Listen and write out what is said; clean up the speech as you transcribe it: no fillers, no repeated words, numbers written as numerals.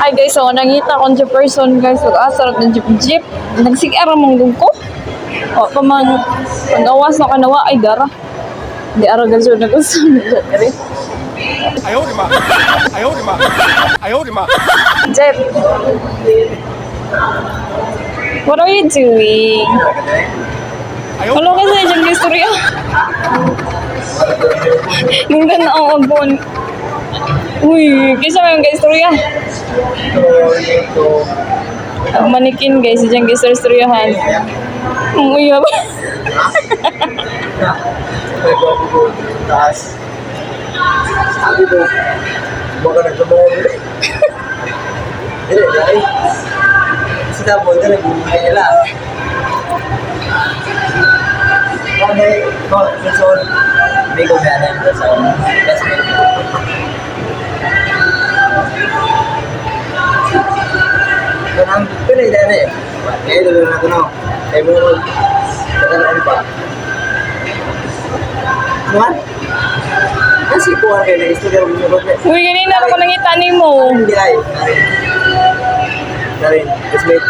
Hi guys, so nangita ko sa person guys, sarap ng jeep. Nagsigar mong ko. O pamang pag-awas na kanawa ay dara. Di ara guys na gusto. Dere. 哎呦我的妈！哎呦我的妈！哎呦我的妈！ Jeff. What are you doing? 哎呦 Ano ka sa dyan guys, Surya? Yung ganda ang agon. Uy, kisa mo yung guys, Surya? Ang manikin guys, dyan guys, Suryahan. Uy, ba? Taas. Sabi ko, baka nagkabawa mo rin. Hindi, dahil. Kasi tapos, ito nagbubuhay nila. Okay, Quezon, may gumana yung Quezon. Kanang pinay dahil eh. Kaya dulu na ito no. Kaya mo nagkalaan pa. Kuhan? Kasi kuhan kayo na istorya mo sa baga. Uy, ganina ako nangita ni mo. Hindi ay. Karin. Kasmate.